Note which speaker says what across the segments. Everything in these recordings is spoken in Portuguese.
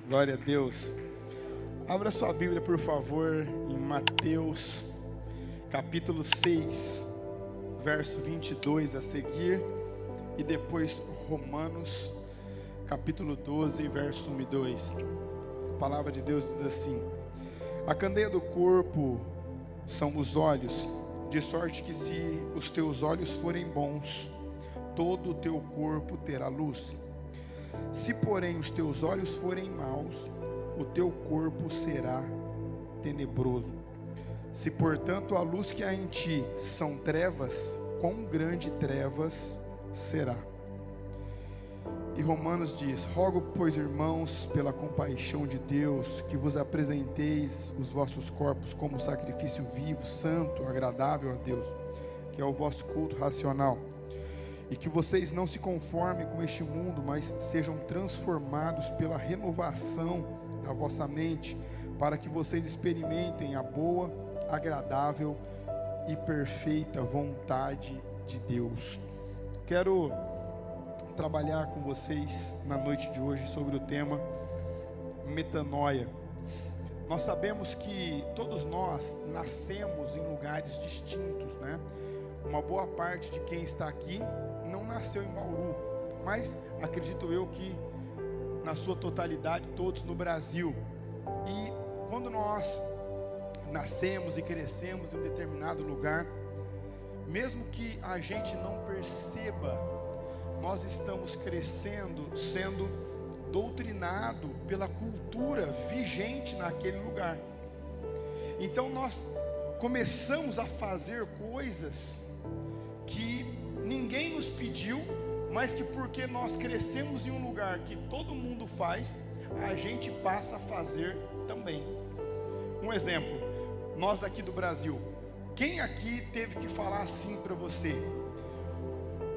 Speaker 1: Glória a Deus. Abra sua Bíblia, por favor, em Mateus, capítulo 6, verso 22 a seguir, e depois Romanos, capítulo 12, verso 1 e 2. A palavra de Deus diz assim: a candeia do corpo são os olhos, de sorte que se os teus olhos forem bons, todo o teu corpo terá luz. Se, porém, os teus olhos forem maus, o teu corpo será tenebroso. Se, portanto, a luz que há em ti são trevas, quão grande trevas será. E Romanos diz: rogo, pois, irmãos, pela compaixão de Deus, que vos apresenteis os vossos corpos como sacrifício vivo, santo, agradável a Deus, que é o vosso culto racional. E que vocês não se conformem com este mundo, mas sejam transformados pela renovação da vossa mente, para que vocês experimentem a boa, agradável e perfeita vontade de Deus. Quero trabalhar com vocês na noite de hoje sobre o tema metanoia. Nós sabemos que todos nós nascemos em lugares distintos, né? Uma boa parte de quem está aqui não nasceu em Bauru, mas acredito eu que na sua totalidade todos no Brasil. E quando nós nascemos e crescemos em um determinado lugar, mesmo que a gente não perceba, nós estamos crescendo, sendo doutrinado pela cultura vigente naquele lugar. Então nós começamos a fazer coisas que ninguém nos pediu, mas que porque nós crescemos em um lugar que todo mundo faz, a gente passa a fazer também. Um exemplo, nós aqui do Brasil, quem aqui teve que falar assim para você: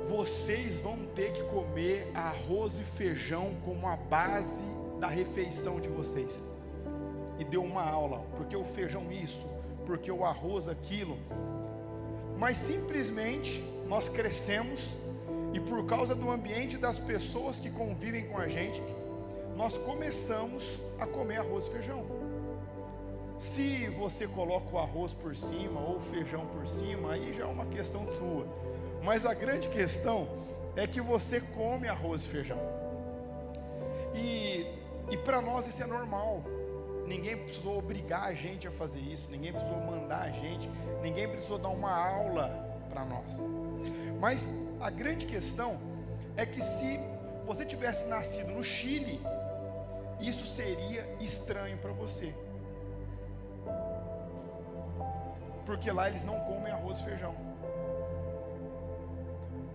Speaker 1: vocês vão ter que comer arroz e feijão como a base da refeição de vocês? E deu uma aula, porque o feijão isso, porque o arroz aquilo. Mas simplesmente nós crescemos e por causa do ambiente das pessoas que convivem com a gente, nós começamos a comer arroz e feijão. Se você coloca o arroz por cima ou o feijão por cima, aí já é uma questão sua. Mas a grande questão é que você come arroz e feijão. E para nós isso é normal. Ninguém precisou obrigar a gente a fazer isso, ninguém precisou mandar a gente, ninguém precisou dar uma aula para nós. Mas a grande questão é que se você tivesse nascido no Chile, isso seria estranho para você, porque lá eles não comem arroz e feijão.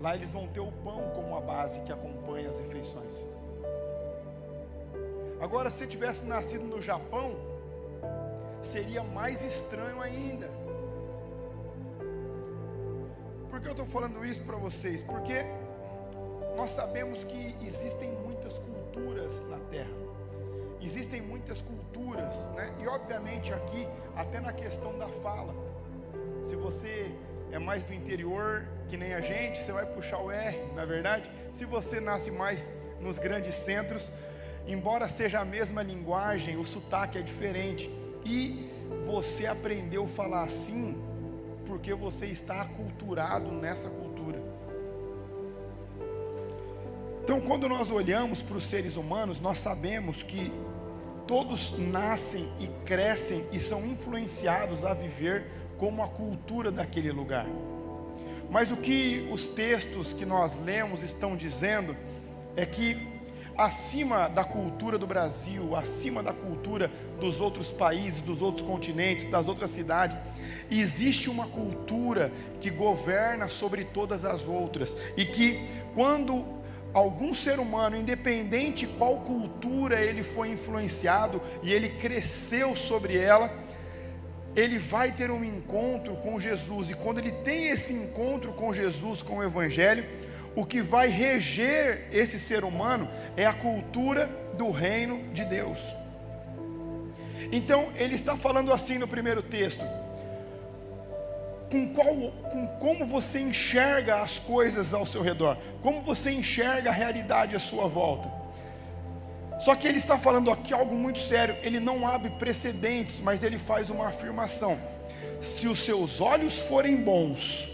Speaker 1: Lá eles vão ter o pão como a base que acompanha as refeições. Agora, se tivesse nascido no Japão, seria mais estranho ainda. Por que eu estou falando isso para vocês? Porque nós sabemos que existem muitas culturas na Terra. Existem muitas culturas, né? E obviamente aqui, até na questão da fala. Se você é mais do interior, que nem a gente, você vai puxar o R, na verdade. Se você nasce mais nos grandes centros, embora seja a mesma linguagem, o sotaque é diferente. E você aprendeu a falar assim porque você está aculturado nessa cultura. Então, quando nós olhamos para os seres humanos, nós sabemos que todos nascem e crescem e são influenciados a viver como a cultura daquele lugar. Mas o que os textos que nós lemos estão dizendo é que acima da cultura do Brasil, acima da cultura dos outros países, dos outros continentes, das outras cidades, existe uma cultura que governa sobre todas as outras, e que quando algum ser humano, independente qual cultura ele foi influenciado e ele cresceu sobre ela, ele vai ter um encontro com Jesus. E quando ele tem esse encontro com Jesus, com o Evangelho, o que vai reger esse ser humano é a cultura do reino de Deus. Então ele está falando assim no primeiro texto: com como você enxerga as coisas ao seu redor, como você enxerga a realidade à sua volta. Só que ele está falando aqui algo muito sério. Ele não abre precedentes, mas ele faz uma afirmação: se os seus olhos forem bons,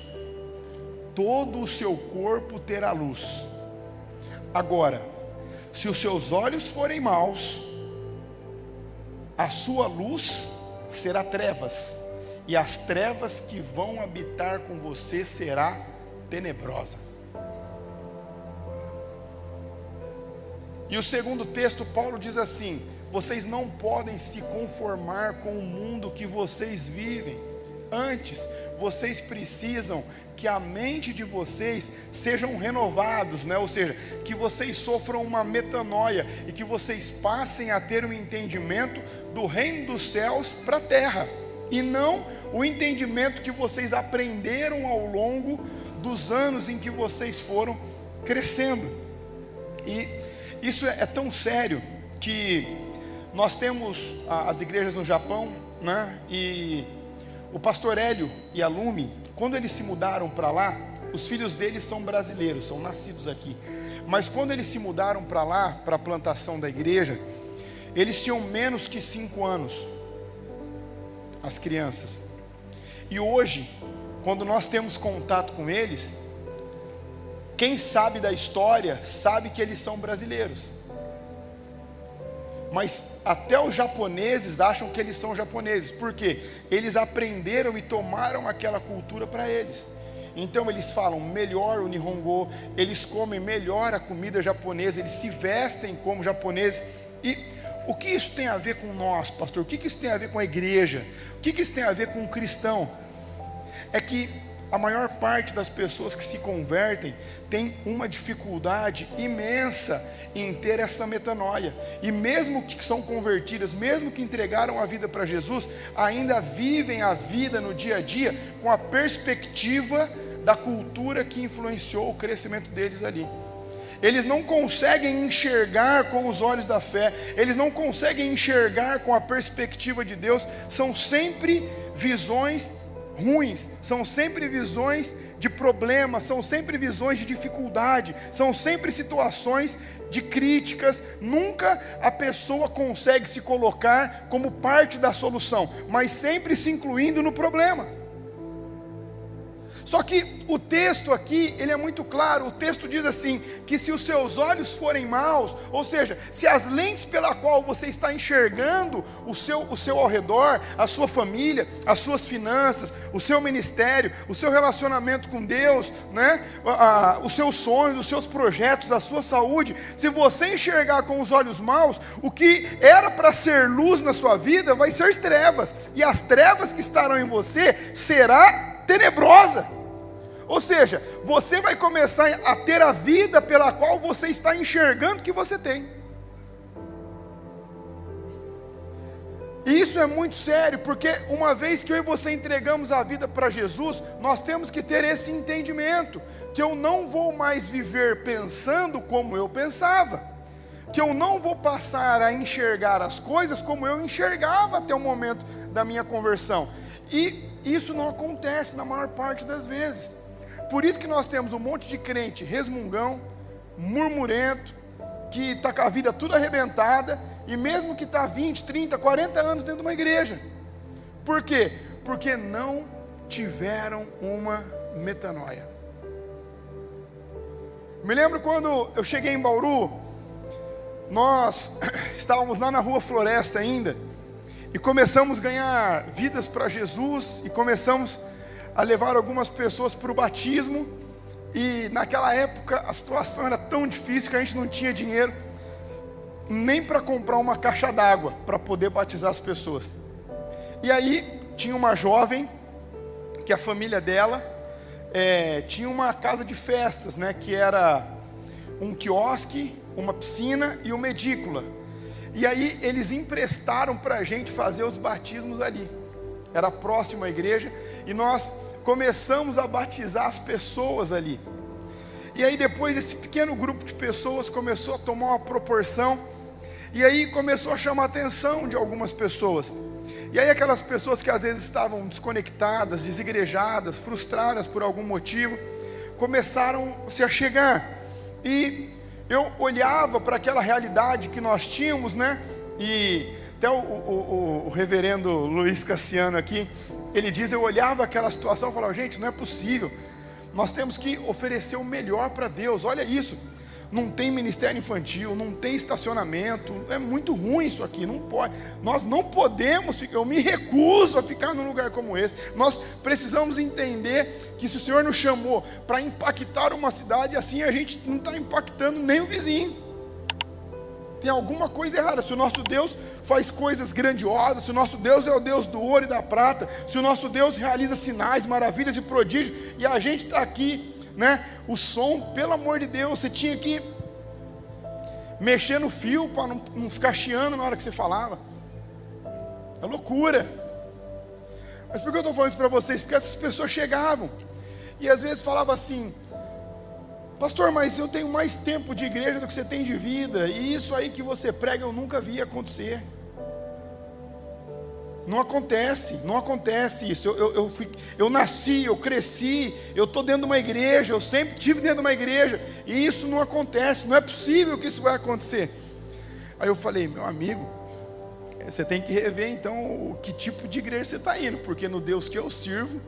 Speaker 1: todo o seu corpo terá luz. Agora, se os seus olhos forem maus, a sua luz será trevas, e as trevas que vão habitar com você será tenebrosa. E o segundo texto, Paulo diz assim: vocês não podem se conformar com o mundo que vocês vivem. Antes, vocês precisam que a mente de vocês sejam renovados, né? Ou seja, que vocês sofram uma metanoia e que vocês passem a ter um entendimento do reino dos céus para a terra, e não o entendimento que vocês aprenderam ao longo dos anos em que vocês foram crescendo. E isso é tão sério que nós temos as igrejas no Japão, né? E o pastor Hélio e a Lume, quando eles se mudaram para lá, os filhos deles são brasileiros, são nascidos aqui. Mas quando eles se mudaram para lá, para a plantação da igreja, eles tinham menos que 5 anos, as crianças. E hoje, quando nós temos contato com eles, quem sabe da história, sabe que eles são brasileiros. Mas até os japoneses acham que eles são japoneses. Por quê? Eles aprenderam e tomaram aquela cultura para eles. Então eles falam melhor o Nihongo, eles comem melhor a comida japonesa, eles se vestem como japoneses. E o que isso tem a ver com nós, pastor? O que isso tem a ver com a igreja? O que isso tem a ver com o cristão? É que a maior parte das pessoas que se convertem tem uma dificuldade imensa em ter essa metanoia. E mesmo que são convertidas, mesmo que entregaram a vida para Jesus, ainda vivem a vida no dia a dia com a perspectiva da cultura que influenciou o crescimento deles ali. Eles não conseguem enxergar com os olhos da fé, eles não conseguem enxergar com a perspectiva de Deus. São sempre visões ruins, são sempre visões de problemas, são sempre visões de dificuldade, são sempre situações de críticas. Nunca a pessoa consegue se colocar como parte da solução, mas sempre se incluindo no problema. Só que o texto aqui, ele é muito claro. O texto diz assim, que se os seus olhos forem maus, ou seja, se as lentes pela qual você está enxergando o seu ao redor, a sua família, as suas finanças, o seu ministério, o seu relacionamento com Deus, né? Os seus sonhos, os seus projetos, a sua saúde, se você enxergar com os olhos maus, o que era para ser luz na sua vida vai ser trevas, e as trevas que estarão em você será tenebrosa. Ou seja, você vai começar a ter a vida pela qual você está enxergando que você tem. E isso é muito sério, porque uma vez que eu e você entregamos a vida para Jesus, nós temos que ter esse entendimento, que eu não vou mais viver pensando como eu pensava, que eu não vou passar a enxergar as coisas como eu enxergava até o momento da minha conversão. E isso não acontece na maior parte das vezes. Por isso que nós temos um monte de crente resmungão, murmurento, que está com a vida tudo arrebentada, e mesmo que está 20, 30, 40 anos dentro de uma igreja. Por quê? Porque não tiveram uma metanoia. Me lembro quando eu cheguei em Bauru, nós estávamos lá na Rua Floresta ainda, e começamos a ganhar vidas para Jesus, e começamos a levar algumas pessoas para o batismo. E naquela época a situação era tão difícil que a gente não tinha dinheiro nem para comprar uma caixa d'água para poder batizar as pessoas. E aí tinha uma jovem que a família dela tinha uma casa de festas, né, que era um quiosque, uma piscina e uma edícula. E aí eles emprestaram para a gente fazer os batismos ali. Era próximo à igreja, e nós começamos a batizar as pessoas ali. E aí depois esse pequeno grupo de pessoas começou a tomar uma proporção, e aí começou a chamar a atenção de algumas pessoas. E aí aquelas pessoas que às vezes estavam desconectadas, desigrejadas, frustradas por algum motivo, começaram a se achegar. E eu olhava para aquela realidade que nós tínhamos, né? E até o reverendo Luiz Cassiano aqui, ele diz, eu olhava aquela situação e falava, gente, não é possível, nós temos que oferecer o melhor para Deus, olha isso, não tem ministério infantil, não tem estacionamento, é muito ruim isso aqui, não pode, nós não podemos ficar, eu me recuso a ficar num lugar como esse, nós precisamos entender que se o Senhor nos chamou para impactar uma cidade assim, a gente não está impactando nem o vizinho. Tem alguma coisa errada. Se o nosso Deus faz coisas grandiosas, se o nosso Deus é o Deus do ouro e da prata, se o nosso Deus realiza sinais, maravilhas e prodígios, e a gente está aqui, né? O som, pelo amor de Deus, você tinha que mexer no fio para não ficar chiando na hora que você falava. É loucura. Mas por que eu estou falando isso para vocês? Porque essas pessoas chegavam e às vezes falavam assim, pastor, mas eu tenho mais tempo de igreja do que você tem de vida, e isso aí que você prega eu nunca vi acontecer. Não acontece isso. Eu nasci, eu cresci, eu estou dentro de uma igreja, eu sempre estive dentro de uma igreja, e isso não acontece, não é possível que isso vai acontecer. Aí eu falei, meu amigo, você tem que rever então que tipo de igreja você está indo, porque no Deus que eu sirvo,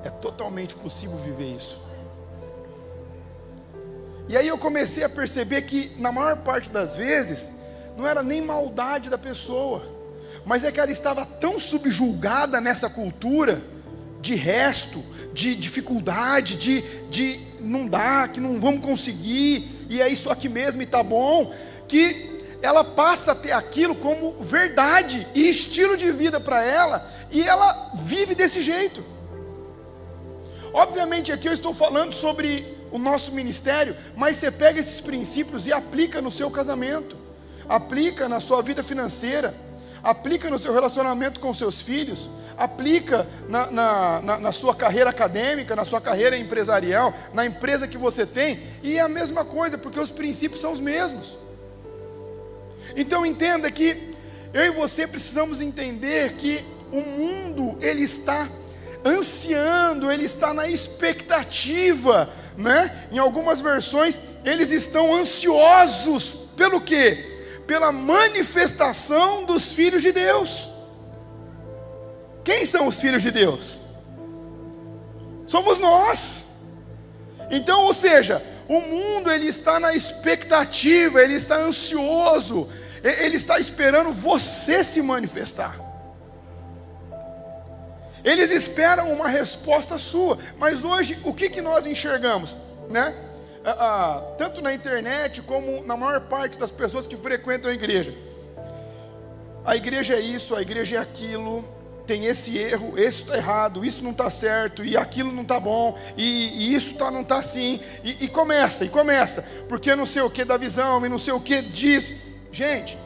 Speaker 1: é totalmente possível viver isso. E aí eu comecei a perceber que na maior parte das vezes, não era nem maldade da pessoa, mas é que ela estava tão subjugada nessa cultura, de resto, de dificuldade, de não dá, que não vamos conseguir, e é isso aqui mesmo e tá bom, que ela passa a ter aquilo como verdade e estilo de vida para ela, e ela vive desse jeito. Obviamente aqui eu estou falando sobre o nosso ministério, mas você pega esses princípios e aplica no seu casamento, aplica na sua vida financeira, aplica no seu relacionamento com seus filhos, aplica na sua carreira acadêmica, na sua carreira empresarial, na empresa que você tem, e é a mesma coisa, porque os princípios são os mesmos. Então entenda que eu e você precisamos entender que o mundo, ele está ansiando, ele está na expectativa, né? Em algumas versões, eles estão ansiosos pelo quê? Pela manifestação dos filhos de Deus. Quem são os filhos de Deus? Somos nós. Então, ou seja, o mundo ele está na expectativa, ele está ansioso, ele está esperando você se manifestar. Eles esperam uma resposta sua, mas hoje o que nós enxergamos, né? Tanto na internet como na maior parte das pessoas que frequentam a igreja é isso, a igreja é aquilo, tem esse erro, esse está errado, isso não está certo, e aquilo não está bom, e isso não está assim, e começa, porque não sei o que da visão, e não sei o que disso. Gente,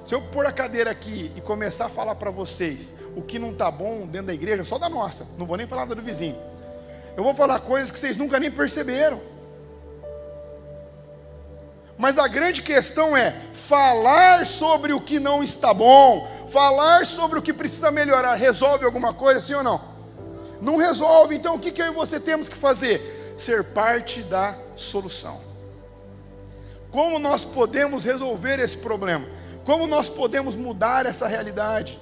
Speaker 1: se eu pôr a cadeira aqui e começar a falar para vocês o que não está bom dentro da igreja, só da nossa, não vou nem falar da do vizinho, eu vou falar coisas que vocês nunca nem perceberam. Mas a grande questão é falar sobre o que não está bom, falar sobre o que precisa melhorar. Resolve alguma coisa, sim ou não? Não resolve. Então o que eu e você temos que fazer? Ser parte da solução. Como nós podemos resolver esse problema? Como nós podemos mudar essa realidade?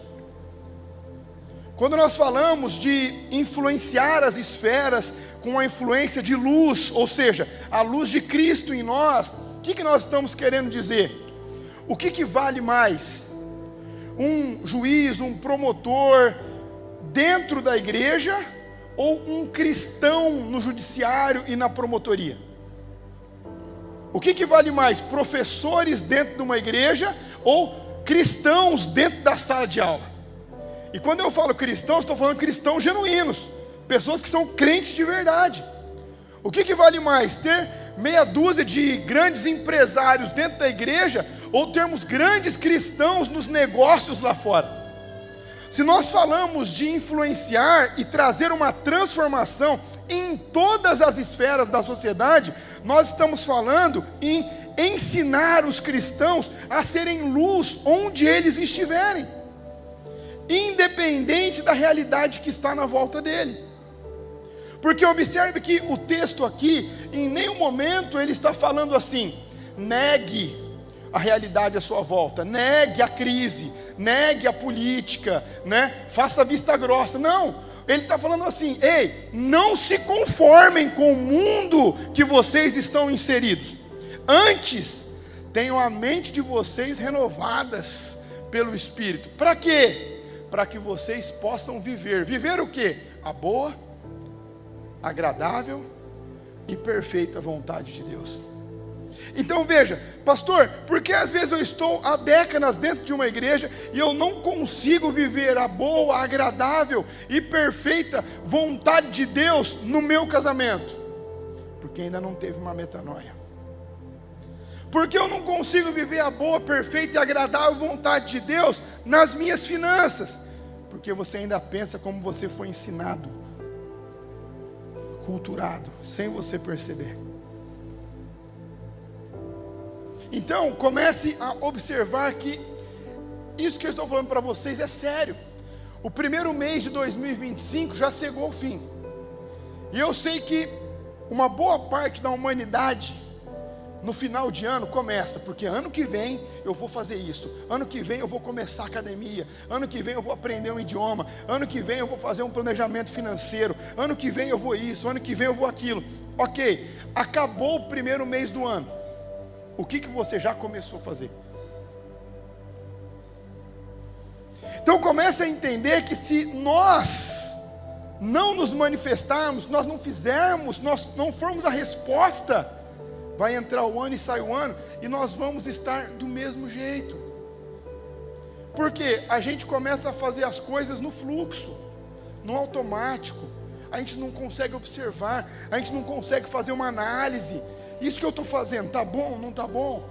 Speaker 1: Quando nós falamos de influenciar as esferas com a influência de luz, ou seja, a luz de Cristo em nós, o que nós estamos querendo dizer? O que vale mais? Um juiz, um promotor dentro da igreja ou um cristão no judiciário e na promotoria? O que vale mais? Professores dentro de uma igreja ou cristãos dentro da sala de aula? E quando eu falo cristãos, estou falando cristãos genuínos, pessoas que são crentes de verdade. O que vale mais? Ter meia dúzia de grandes empresários dentro da igreja ou termos grandes cristãos nos negócios lá fora? Se nós falamos de influenciar e trazer uma transformação em todas as esferas da sociedade, nós estamos falando em ensinar os cristãos a serem luz onde eles estiverem, independente da realidade que está na volta dele. Porque observe que o texto aqui, em nenhum momento ele está falando assim: negue a realidade à sua volta, negue a crise, negue a política, né? Faça vista grossa. Não, ele está falando assim: ei, não se conformem com o mundo que vocês estão inseridos. Antes, tenham a mente de vocês renovadas pelo Espírito. Para quê? Para que vocês possam viver. Viver o quê? A boa, agradável e perfeita vontade de Deus. Então veja, pastor, porque às vezes eu estou há décadas dentro de uma igreja e eu não consigo viver a boa, agradável e perfeita vontade de Deus no meu casamento? Porque ainda não teve uma metanoia. Porque eu não consigo viver a boa, perfeita e agradável vontade de Deus nas minhas finanças? Porque você ainda pensa como você foi ensinado, culturado, sem você perceber. Então, comece a observar que isso que eu estou falando para vocês é sério. O primeiro mês de 2025 já chegou ao fim. E eu sei que uma boa parte da humanidade, no final de ano, começa, porque ano que vem eu vou fazer isso, ano que vem eu vou começar a academia, ano que vem eu vou aprender um idioma, ano que vem eu vou fazer um planejamento financeiro, ano que vem eu vou isso, ano que vem eu vou aquilo. Ok, acabou o primeiro mês do ano. O que você já começou a fazer? Então comece a entender que se nós não nos manifestarmos, nós não fizermos, nós não formos a resposta, vai entrar o ano e sai o ano, e nós vamos estar do mesmo jeito. Porque a gente começa a fazer as coisas no fluxo, no automático. A gente não consegue observar, a gente não consegue fazer uma análise. Isso que eu estou fazendo, está bom, não está bom?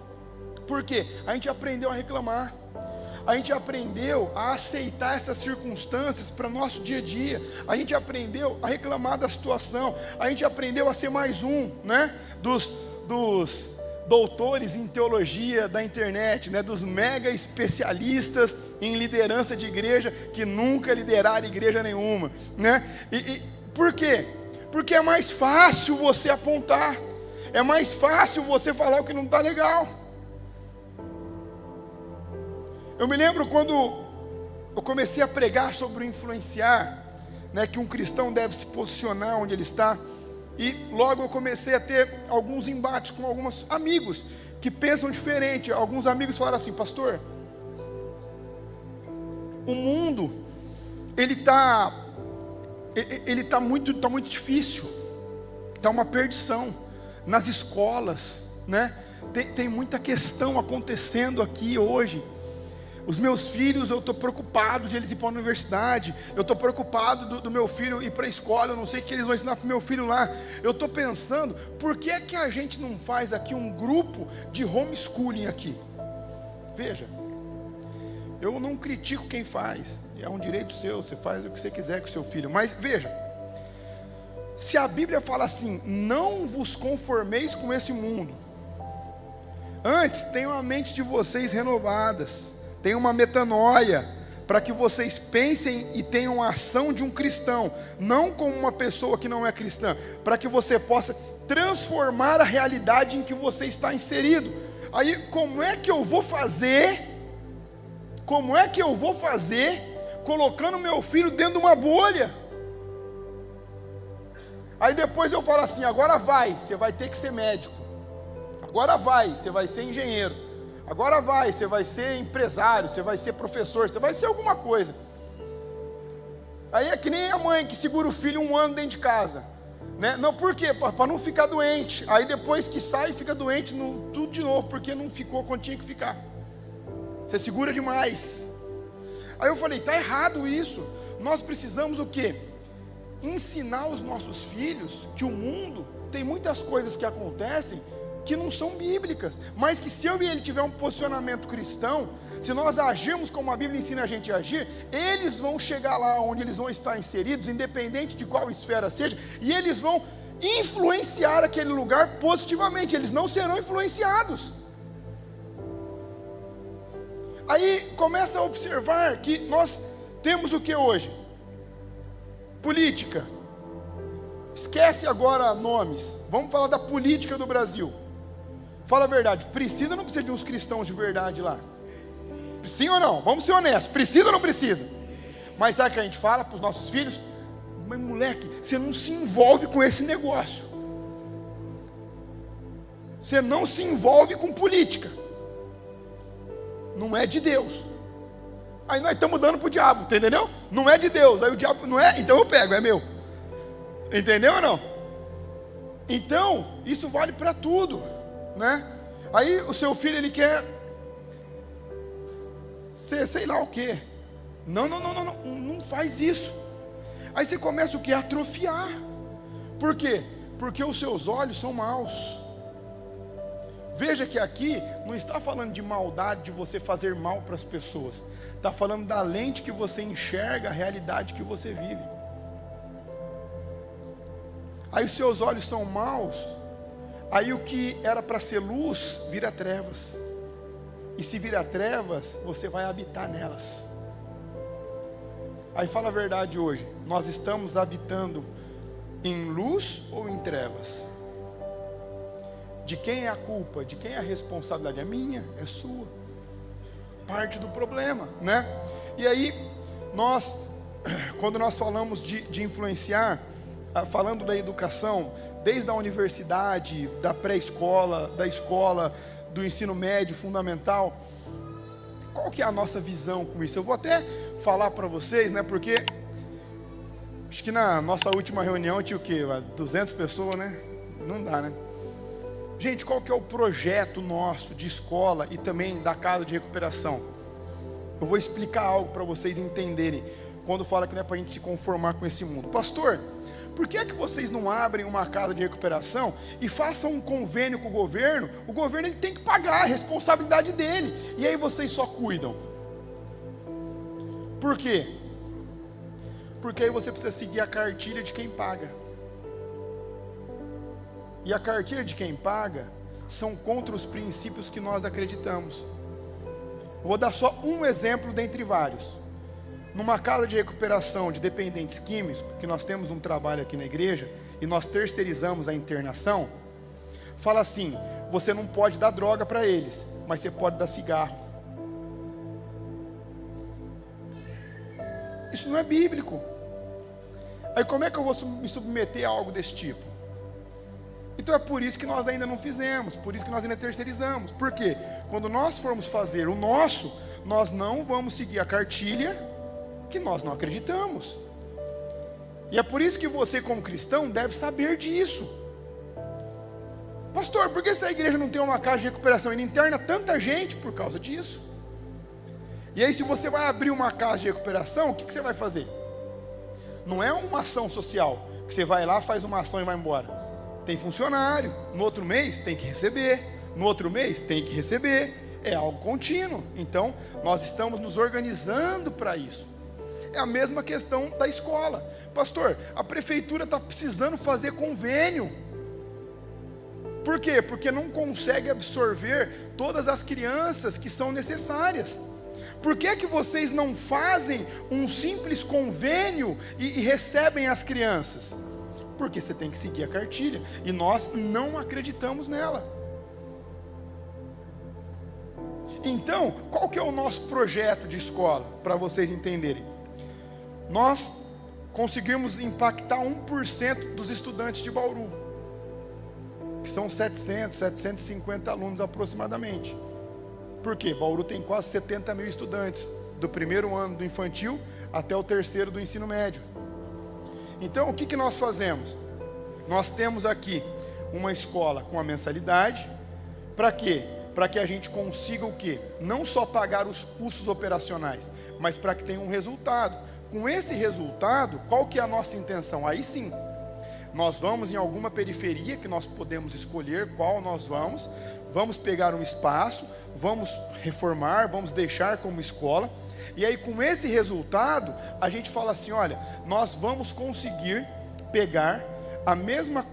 Speaker 1: Por quê? A gente aprendeu a reclamar. A gente aprendeu a aceitar essas circunstâncias para o nosso dia a dia. A gente aprendeu a reclamar da situação. A gente aprendeu a ser mais um, né? Dos doutores em teologia da internet, né? Dos mega especialistas em liderança de igreja que nunca lideraram igreja nenhuma, né? Por quê? Porque é mais fácil você apontar. É mais fácil você falar o que não está legal. Eu me lembro quando eu comecei a pregar sobre o influenciar, né, que um cristão deve se posicionar onde ele está. E logo eu comecei a ter alguns embates com alguns amigos que pensam diferente. Alguns amigos falaram assim: pastor, o mundo ele está muito difícil, está uma perdição. Nas escolas, né? Tem muita questão acontecendo aqui hoje. Os meus filhos, eu estou preocupado de eles ir para a universidade. Eu estou preocupado do meu filho ir para a escola. Eu não sei o que eles vão ensinar para o meu filho lá. Eu estou pensando, por que é que a gente não faz aqui um grupo de homeschooling aqui? Veja, eu não critico quem faz. É um direito seu, você faz o que você quiser com o seu filho. Mas veja, se a Bíblia fala assim: não vos conformeis com esse mundo, antes tenham a mente de vocês renovadas, tenham uma metanoia, para que vocês pensem e tenham a ação de um cristão, não como uma pessoa que não é cristã, para que você possa transformar a realidade em que você está inserido. Aí, como é que eu vou fazer? Como é que eu vou fazer colocando meu filho dentro de uma bolha? Aí depois eu falo assim: agora vai, você vai ter que ser médico. Agora vai, você vai ser engenheiro. Agora vai, você vai ser empresário, você vai ser professor, você vai ser alguma coisa. Aí é que nem a mãe que segura o filho 1 ano dentro de casa, né? Não, por quê? Para não ficar doente. Aí depois que sai, fica doente tudo de novo, porque não ficou quando tinha que ficar. Você segura demais. Aí eu falei: está errado isso. Nós precisamos o quê? Ensinar os nossos filhos que o mundo tem muitas coisas que acontecem que não são bíblicas, mas que se eu e ele tiver um posicionamento cristão, se nós agirmos como a Bíblia ensina a gente a agir, eles vão chegar lá onde eles vão estar inseridos, independente de qual esfera seja, e eles vão influenciar aquele lugar positivamente. Eles não serão influenciados. Aí começa a observar que nós temos o que hoje? Política. Esquece agora nomes. Vamos falar da política do Brasil. Fala a verdade, precisa ou não precisa de uns cristãos de verdade lá? Sim ou não? Vamos ser honestos, precisa ou não precisa? Mas sabe o que a gente fala para os nossos filhos? Mas moleque, você não se envolve com esse negócio. Você não se envolve com política. Não é de Deus. Aí nós estamos dando para o diabo, entendeu? Não é de Deus, aí o diabo não é, então eu pego, é meu. Entendeu ou não? Então, isso vale para tudo, né? Aí o seu filho, ele quer ser sei lá o quê. Não faz isso. Aí você começa o quê? A atrofiar. Por quê? Porque os seus olhos são maus. Veja que aqui não está falando de maldade, de você fazer mal para as pessoas. Está falando da lente que você enxerga a realidade que você vive. Aí os seus olhos são maus. Aí o que era para ser luz, vira trevas. E se vira trevas, você vai habitar nelas. Aí fala a verdade hoje. Nós estamos habitando em luz ou em trevas? De quem é a culpa? De quem é a responsabilidade? É minha? É sua? Parte do problema, né? E aí, quando nós falamos de influenciar, falando da educação, desde a universidade, da pré-escola, da escola, do ensino médio, fundamental, qual que é a nossa visão com isso? Eu vou até falar para vocês, né? Porque acho que na nossa última reunião tinha o quê? 200 pessoas, né? Não dá, né? Gente, qual que é o projeto nosso de escola e também da casa de recuperação? Eu vou explicar algo para vocês entenderem, quando fala que não é para a gente se conformar com esse mundo. Pastor, por que é que vocês não abrem uma casa de recuperação e façam um convênio com o governo? O governo ele tem que pagar, a responsabilidade dele, e aí vocês só cuidam. Por quê? Porque aí você precisa seguir a cartilha de quem paga. E a cartilha de quem paga são contra os princípios que nós acreditamos. Vou dar só um exemplo dentre vários. Numa casa de recuperação de dependentes químicos, que nós temos um trabalho aqui na igreja, e nós terceirizamos a internação, fala assim, você não pode dar droga para eles, mas você pode dar cigarro. Isso não é bíblico. Aí como é que eu vou me submeter a algo desse tipo? Então é por isso que nós ainda não fizemos, por isso que nós ainda terceirizamos. Por quê? Quando nós formos fazer o nosso, nós não vamos seguir a cartilha que nós não acreditamos. E é por isso que você, como cristão, deve saber disso. Pastor, por que essa igreja não tem uma casa de recuperação e não interna tanta gente? Por causa disso. E aí se você vai abrir uma casa de recuperação, o que você vai fazer? Não é uma ação social, que você vai lá, faz uma ação e vai embora. Tem funcionário, no outro mês tem que receber, no outro mês tem que receber, é algo contínuo. Então, nós estamos nos organizando para isso. É a mesma questão da escola. Pastor, a prefeitura está precisando fazer convênio. Por quê? Porque não consegue absorver todas as crianças que são necessárias. Por que que vocês não fazem um simples convênio e recebem as crianças? Porque você tem que seguir a cartilha, e nós não acreditamos nela. Então, qual que é o nosso projeto de escola, para vocês entenderem? Nós conseguimos impactar 1% dos estudantes de Bauru, que são 750 alunos aproximadamente. Por quê? Bauru tem quase 70 mil estudantes, do primeiro ano do infantil até o terceiro do ensino médio. Então, o que nós fazemos? Nós temos aqui uma escola com a mensalidade. Para quê? Para que a gente consiga o quê? Não só pagar os custos operacionais, mas para que tenha um resultado. Com esse resultado, qual que é a nossa intenção? Aí sim, nós vamos em alguma periferia que nós podemos escolher qual nós vamos pegar um espaço, vamos reformar, vamos deixar como escola. E aí com esse resultado, a gente fala assim, olha, nós vamos conseguir pegar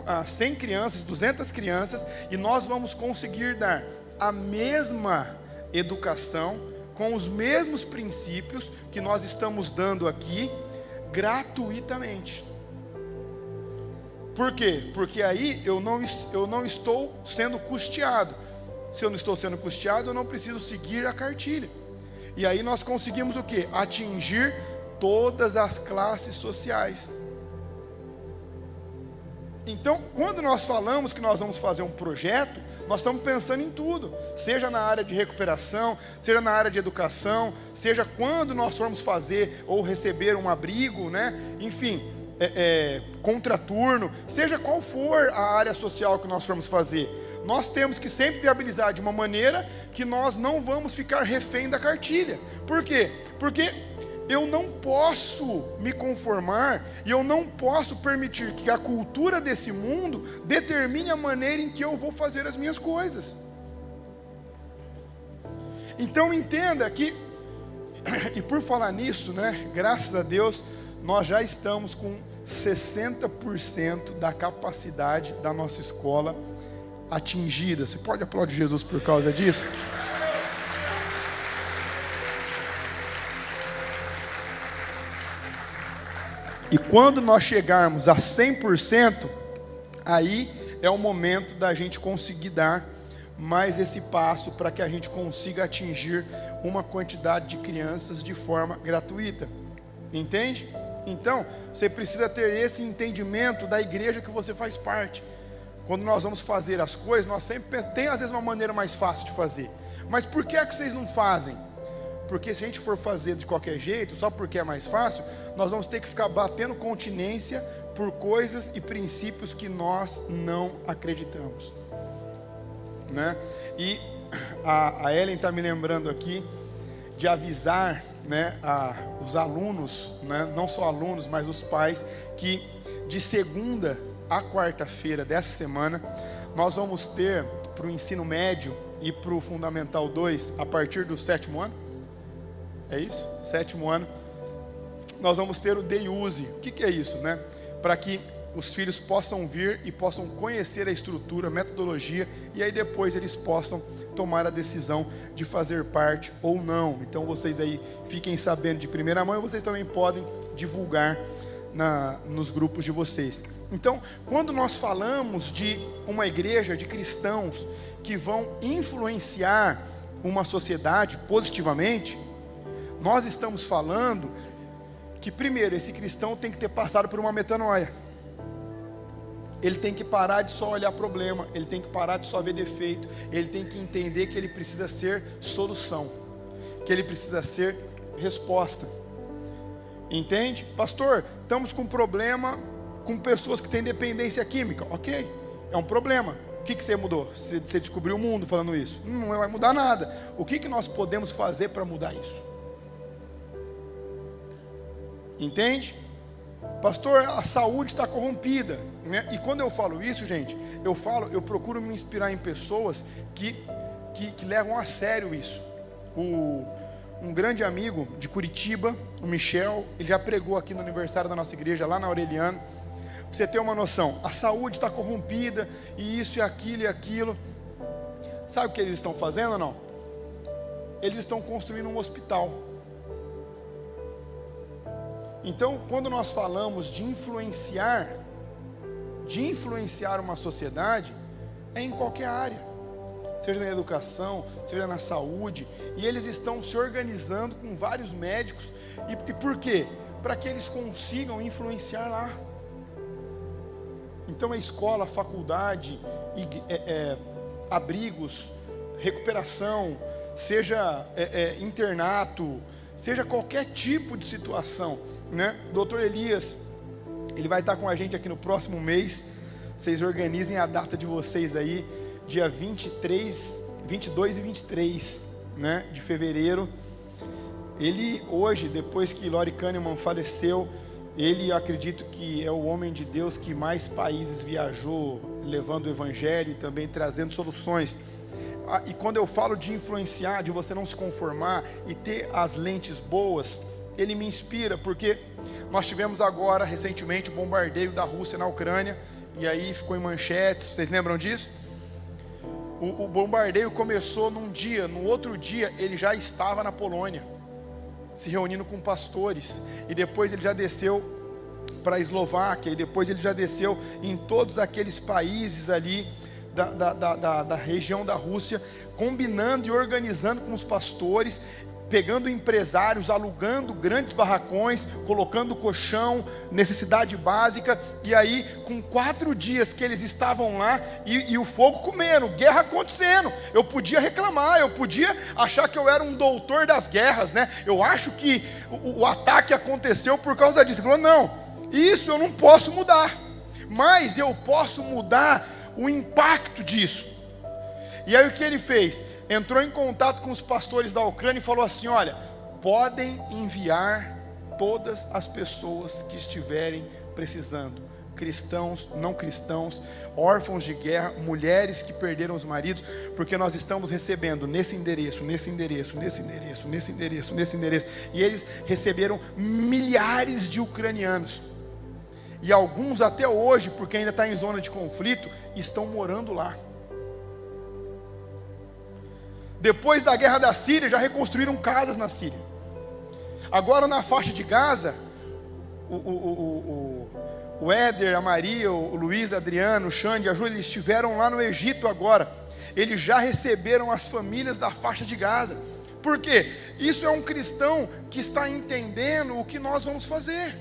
Speaker 1: a 100 crianças, 200 crianças, e nós vamos conseguir dar a mesma educação, com os mesmos princípios que nós estamos dando aqui, gratuitamente. Por quê? Porque aí eu não estou sendo custeado. Se eu não estou sendo custeado, eu não preciso seguir a cartilha. E aí nós conseguimos o quê? Atingir todas as classes sociais. Então, quando nós falamos que nós vamos fazer um projeto, nós estamos pensando em tudo, seja na área de recuperação, seja na área de educação, seja quando nós formos fazer ou receber um abrigo, né? Enfim, contraturno, seja qual for a área social que nós formos fazer, nós temos que sempre viabilizar de uma maneira que nós não vamos ficar refém da cartilha. Por quê? Porque eu não posso me conformar e eu não posso permitir que a cultura desse mundo determine a maneira em que eu vou fazer as minhas coisas. Então entenda que, e por falar nisso, né, graças a Deus, nós já estamos com 60% da capacidade da nossa escola atingida. Você pode aplaudir Jesus por causa disso? E quando nós chegarmos a 100%, aí é o momento da gente conseguir dar mais esse passo para que a gente consiga atingir uma quantidade de crianças de forma gratuita. Entende? Então, você precisa ter esse entendimento da igreja que você faz parte. Quando nós vamos fazer as coisas, nós sempre tem às vezes uma maneira mais fácil de fazer. Mas por que é que vocês não fazem? Porque se a gente for fazer de qualquer jeito, só porque é mais fácil, nós vamos ter que ficar batendo continência por coisas e princípios que nós não acreditamos, né? E a Ellen está me lembrando aqui de avisar, né, os alunos, né, não só alunos, mas os pais, que de segunda a quarta-feira dessa semana, nós vamos ter para o ensino médio e para o Fundamental 2, a partir do 7º ano, é isso? 7º ano, nós vamos ter o Day Use. O que é isso, né? Para que os filhos possam vir e possam conhecer a estrutura, a metodologia, e aí depois eles possam tomar a decisão de fazer parte ou não. Então vocês aí fiquem sabendo de primeira mão e vocês também podem divulgar nos grupos de vocês. Então, quando nós falamos de uma igreja de cristãos que vão influenciar uma sociedade positivamente, nós estamos falando que primeiro esse cristão tem que ter passado por uma metanoia. Ele tem que parar de só olhar problema, ele tem que parar de só ver defeito, ele tem que entender que ele precisa ser solução, que ele precisa ser resposta. Entende? Pastor, estamos com problema com pessoas que têm dependência química. Ok, é um problema. O que você mudou? Você descobriu o mundo falando isso? Não vai mudar nada. O que nós podemos fazer para mudar isso? Entende? Pastor, a saúde está corrompida, né? E quando eu falo isso, gente, eu procuro me inspirar em pessoas que levam a sério isso. Um grande amigo de Curitiba, o Michel, ele já pregou aqui no aniversário da nossa igreja, lá na Aureliano. Pra você ter uma noção, a saúde está corrompida, e isso, e aquilo, e aquilo. Sabe o que eles estão fazendo ou não? Eles estão construindo um hospital. Então, quando nós falamos de influenciar uma sociedade, é em qualquer área, seja na educação, seja na saúde, e eles estão se organizando com vários médicos, e por quê? Para que eles consigam influenciar lá. Então, a escola, a faculdade, abrigos, recuperação, seja internato, seja qualquer tipo de situação, né? Dr. Elias, ele vai estar com a gente aqui no próximo mês. Vocês organizem a data de vocês aí, dia 23, 22 e 23, né, de fevereiro. Ele hoje, depois que Lori Kahneman faleceu, ele, eu acredito que é o homem de Deus que mais países viajou, levando o evangelho e também trazendo soluções. E quando eu falo de influenciar, de você não se conformar e ter as lentes boas, ele me inspira, porque nós tivemos agora, recentemente, o bombardeio da Rússia na Ucrânia, e aí ficou em manchetes, vocês lembram disso? O bombardeio começou num dia, no outro dia ele já estava na Polônia, se reunindo com pastores, e depois ele já desceu para a Eslováquia, e depois ele já desceu em todos aqueles países ali da região da Rússia, combinando e organizando com os pastores, pegando empresários, alugando grandes barracões, colocando colchão, necessidade básica, e aí com 4 dias que eles estavam lá, e o fogo comendo, guerra acontecendo, eu podia reclamar, eu podia achar que eu era um doutor das guerras, né? Eu acho que o ataque aconteceu por causa disso. Ele falou, não, isso eu não posso mudar, mas eu posso mudar o impacto disso. E aí o que ele fez? Entrou em contato com os pastores da Ucrânia e falou assim, olha, podem enviar todas as pessoas que estiverem precisando, cristãos, não cristãos, órfãos de guerra, mulheres que perderam os maridos, porque nós estamos recebendo nesse endereço, nesse endereço, nesse endereço, nesse endereço, nesse endereço, e eles receberam milhares de ucranianos, e alguns até hoje, porque ainda está em zona de conflito, estão morando lá. Depois da guerra da Síria, já reconstruíram casas na Síria. Agora na faixa de Gaza, o Éder, a Maria, o Luiz, a Adriano, o Xande, a Júlia, eles estiveram lá no Egito agora. Eles já receberam as famílias da faixa de Gaza. Por quê? Isso é um cristão que está entendendo o que nós vamos fazer.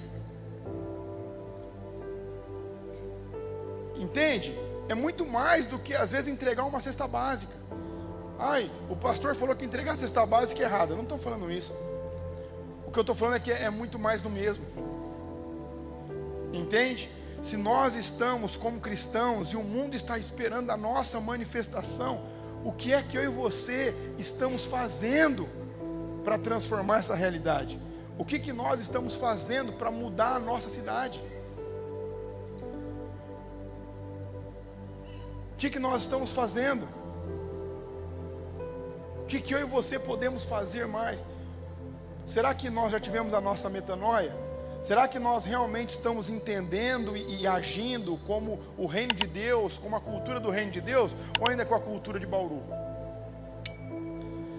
Speaker 1: Entende? É muito mais do que às vezes entregar uma cesta básica. Ai, o pastor falou que entregar a cesta básica é errado. Eu não estou falando isso. O que eu estou falando é que é muito mais do mesmo. Entende? Se nós estamos como cristãos e o mundo está esperando a nossa manifestação, o que é que eu e você estamos fazendo para transformar essa realidade? O que nós estamos fazendo para mudar a nossa cidade? O que nós estamos fazendo? O que eu e você podemos fazer mais? Será que nós já tivemos a nossa metanoia? Será que nós realmente estamos entendendo e agindo como o reino de Deus, como a cultura do reino de Deus, ou ainda com a cultura de Bauru?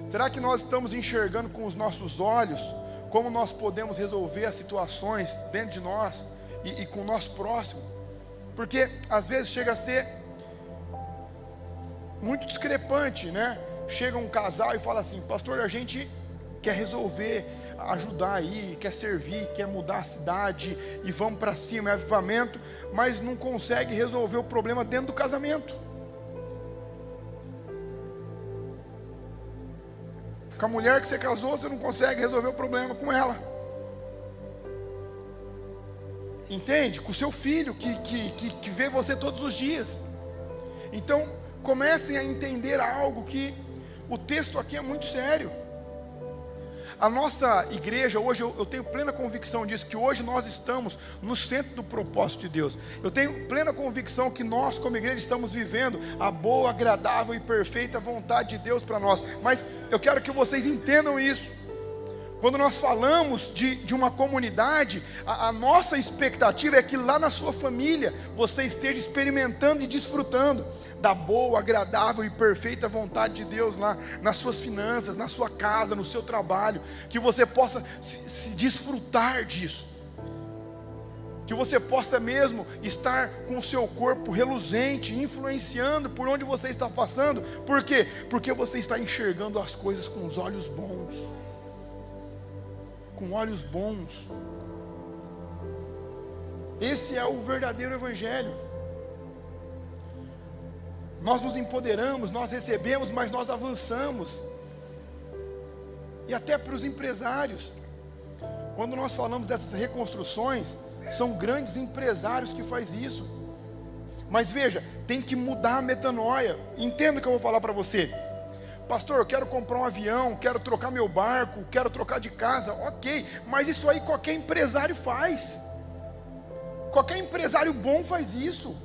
Speaker 1: Será que nós estamos enxergando com os nossos olhos como nós podemos resolver as situações dentro de nós e com o nosso próximo? Porque às vezes chega a ser muito discrepante, né? Chega um casal e fala assim, pastor, a gente quer resolver, ajudar aí, quer servir, quer mudar a cidade e vamos para cima, é avivamento, mas não consegue resolver o problema dentro do casamento. Com a mulher que você casou, você não consegue resolver o problema com ela. Entende? Com o seu filho que vê você todos os dias. Então, comecem a entender algo que o texto aqui é muito sério. A nossa igreja hoje, eu tenho plena convicção disso, que hoje nós estamos no centro do propósito de Deus. Eu tenho plena convicção que nós como igreja estamos vivendo a boa, agradável e perfeita vontade de Deus para nós. Mas eu quero que vocês entendam isso. Quando nós falamos de uma comunidade, a nossa expectativa é que lá na sua família você esteja experimentando e desfrutando da boa, agradável e perfeita vontade de Deus lá nas suas finanças, na sua casa, no seu trabalho, que você possa se desfrutar disso, que você possa mesmo estar com o seu corpo reluzente, influenciando por onde você está passando. Por quê? Porque você está enxergando as coisas com os olhos bons. Com olhos bons. Esse é o verdadeiro evangelho. Nós nos empoderamos, nós recebemos, mas nós avançamos. E até para os empresários, quando nós falamos dessas reconstruções, são grandes empresários que fazem isso. Mas veja, tem que mudar a metanoia. Entenda o que eu vou falar para você. Pastor, eu quero comprar um avião, quero trocar meu barco, quero trocar de casa. Ok, mas isso aí qualquer empresário faz. Qualquer empresário bom faz isso.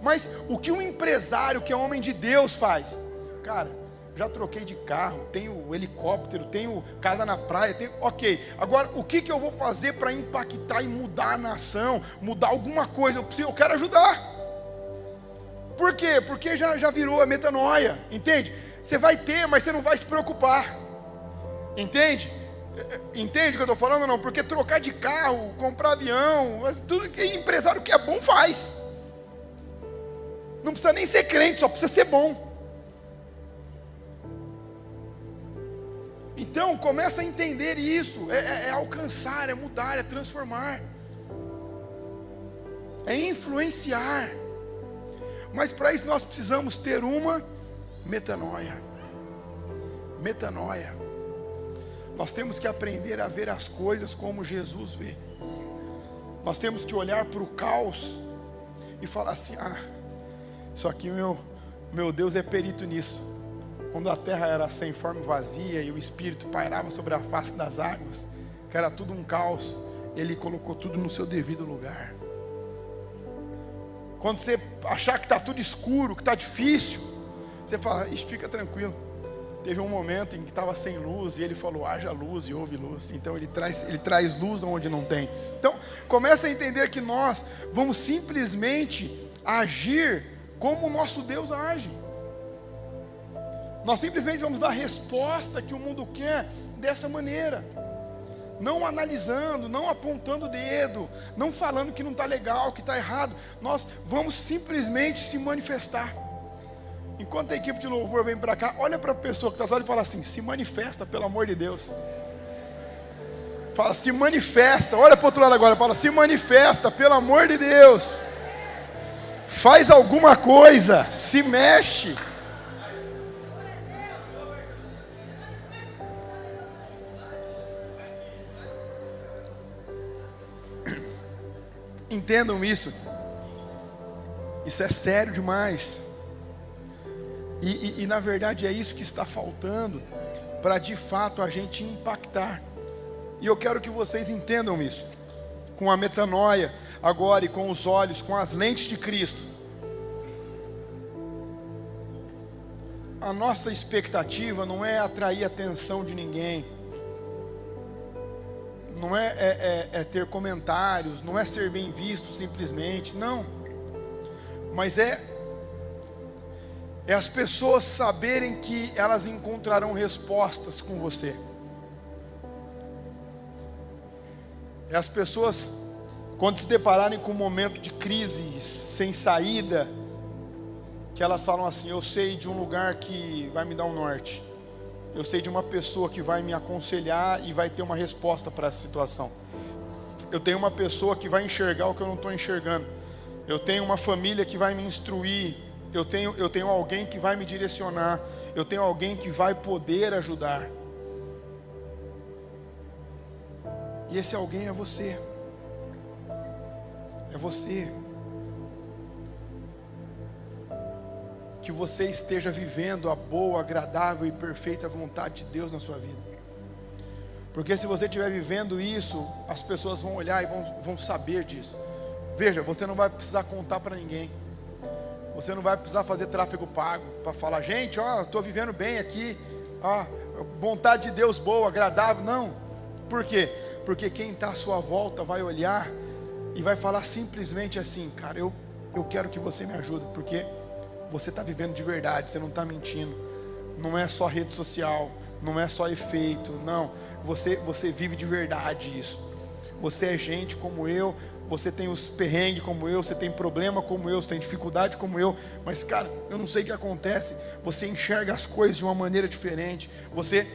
Speaker 1: Mas o que um empresário que é homem de Deus faz? Cara, já troquei de carro, tenho helicóptero, tenho casa na praia, tenho... Ok, agora o que eu vou fazer para impactar e mudar a nação, mudar alguma coisa? Eu quero ajudar. Por quê? Porque já virou a metanoia, entende? Você vai ter, mas você não vai se preocupar, entende? Entende o que eu estou falando ou não? Porque trocar de carro, comprar avião, tudo que empresário que é bom faz. Não precisa nem ser crente, só precisa ser bom. Então, começa a entender isso. É alcançar, é mudar, é transformar. É influenciar. Mas para isso nós precisamos ter uma metanoia. Metanoia. Nós temos que aprender a ver as coisas como Jesus vê. Nós temos que olhar para o caos e falar assim: isso aqui meu Deus é perito nisso. Quando a terra era sem forma e vazia e o Espírito pairava sobre a face das águas, que era tudo um caos, Ele colocou tudo no seu devido lugar. Quando você achar que está tudo escuro, que está difícil, você fala: fica tranquilo. Teve um momento em que estava sem luz e Ele falou: haja luz e houve luz. Então Ele traz luz onde não tem. Então começa a entender que nós vamos simplesmente agir como o nosso Deus age. Nós simplesmente vamos dar a resposta que o mundo quer dessa maneira. Não analisando, não apontando o dedo, não falando que não está legal, que está errado. Nós vamos simplesmente se manifestar. Enquanto a equipe de louvor vem para cá, olha para a pessoa que está do lado e fala assim: se manifesta, pelo amor de Deus. Fala: se manifesta. Olha para o outro lado agora, fala: se manifesta, pelo amor de Deus. Faz alguma coisa, se mexe. Entendam isso. Isso é sério demais. E na verdade é isso que está faltando para de fato a gente impactar. E eu quero que vocês entendam isso. Com a metanoia agora e com os olhos, com as lentes de Cristo. A nossa expectativa não é atrair a atenção de ninguém. Não é ter comentários, não é ser bem visto simplesmente, não. Mas é as pessoas saberem que elas encontrarão respostas com você. É as pessoas, quando se depararem com um momento de crise sem saída, que elas falam assim: eu sei de um lugar que vai me dar um norte. Eu sei de uma pessoa que vai me aconselhar e vai ter uma resposta para essa situação. Eu tenho uma pessoa que vai enxergar o que eu não estou enxergando. Eu tenho uma família que vai me instruir. Eu tenho alguém que vai me direcionar. Eu tenho alguém que vai poder ajudar. E esse alguém é você. É você. Que você esteja vivendo a boa, agradável e perfeita vontade de Deus na sua vida. Porque se você estiver vivendo isso, as pessoas vão olhar e vão saber disso. Veja, você não vai precisar contar para ninguém. Você não vai precisar fazer tráfego pago para falar: gente, ó, estou vivendo bem aqui, ó, vontade de Deus boa, agradável. Não. Por quê? Porque quem está à sua volta vai olhar e vai falar simplesmente assim: cara, eu quero que você me ajude, porque você está vivendo de verdade, você não está mentindo. Não é só rede social, não é só efeito, não. Você vive de verdade isso. Você é gente como eu, você tem os perrengues como eu, você tem problema como eu, você tem dificuldade como eu. Mas cara, eu não sei o que acontece. Você enxerga as coisas de uma maneira diferente. Você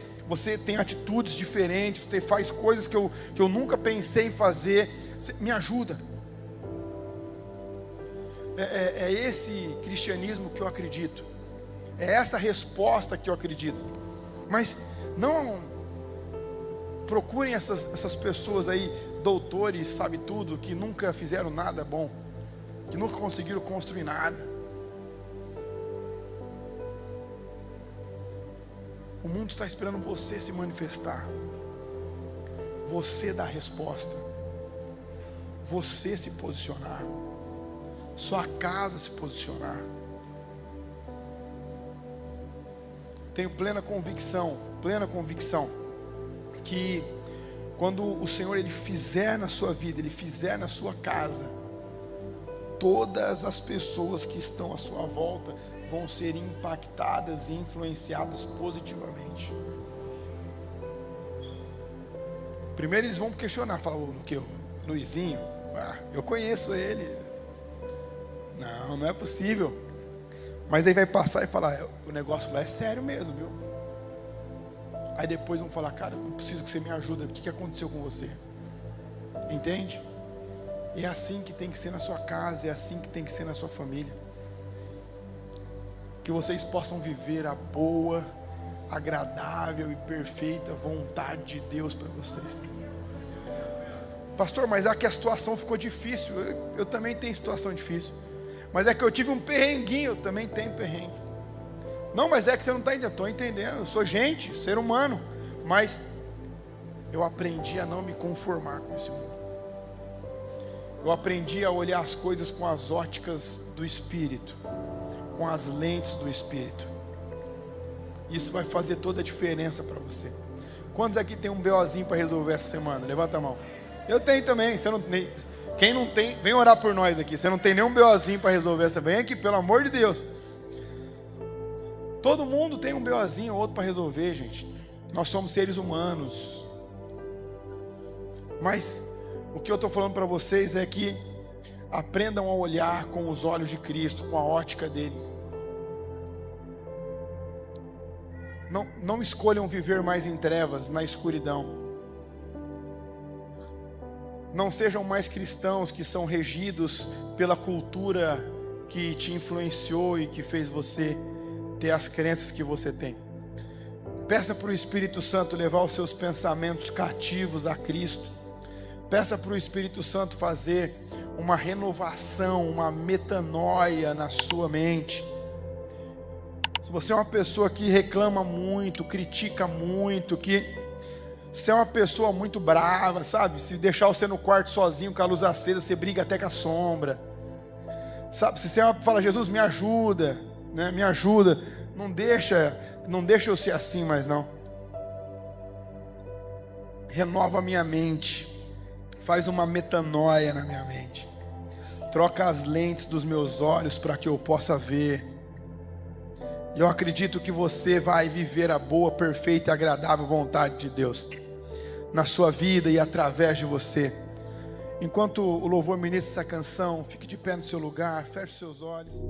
Speaker 1: tem atitudes diferentes, você faz coisas que eu nunca pensei em fazer. Me ajuda. É esse cristianismo que eu acredito. É essa resposta que eu acredito. Mas não procurem essas pessoas aí, doutores, sabe tudo, que nunca fizeram nada bom, que nunca conseguiram construir nada. O mundo está esperando você se manifestar. Você dar a resposta. Você se posicionar. Sua casa se posicionar. Tenho plena convicção que quando o Senhor Ele fizer na sua vida, Ele fizer na sua casa, todas as pessoas que estão à sua volta vão ser impactadas e influenciadas positivamente. Primeiro eles vão questionar, falar, o que? O Luizinho? Ah, eu conheço ele. Não, não é possível. Mas aí vai passar e falar, o negócio lá é sério mesmo, viu? Aí depois vão falar, cara, eu preciso que você me ajude. O que aconteceu com você? Entende? E é assim que tem que ser na sua casa, é assim que tem que ser na sua família. Que vocês possam viver a boa, agradável e perfeita vontade de Deus para vocês. Pastor, mas é que a situação ficou difícil. Eu também tenho situação difícil. Mas é que eu tive um perrenguinho, eu também tenho perrengue. Não, mas é que você não está entendendo. Estou entendendo, eu sou gente, ser humano. Mas eu aprendi a não me conformar com esse mundo. Eu aprendi a olhar as coisas com as óticas do Espírito, com as lentes do Espírito. Isso vai fazer toda a diferença para você. Quantos aqui tem um BOzinho para resolver essa semana? Levanta a mão. Eu tenho também. Você não tem. Quem não tem, vem orar por nós aqui. Você não tem nenhum BOzinho para resolver essa, vem aqui, pelo amor de Deus. Todo mundo tem um BOzinho ou outro para resolver, gente. Nós somos seres humanos. Mas o que eu estou falando para vocês é que aprendam a olhar com os olhos de Cristo, com a ótica dele. Não escolham viver mais em trevas, na escuridão. Não sejam mais cristãos que são regidos pela cultura que te influenciou e que fez você ter as crenças que você tem. Peça para o Espírito Santo levar os seus pensamentos cativos a Cristo. Peça para o Espírito Santo fazer uma renovação, uma metanoia na sua mente. Se você é uma pessoa que reclama muito, critica muito, que você é uma pessoa muito brava, sabe? Se deixar você no quarto sozinho com a luz acesa, você briga até com a sombra. Sabe? Se você fala, Jesus, me ajuda, né? Me ajuda. Não deixa eu ser assim mais não. Renova a minha mente. Faz uma metanoia na minha mente. Troca as lentes dos meus olhos para que eu possa ver. E eu acredito que você vai viver a boa, perfeita e agradável vontade de Deus na sua vida e através de você. Enquanto o louvor ministra essa canção, fique de pé no seu lugar, feche seus olhos.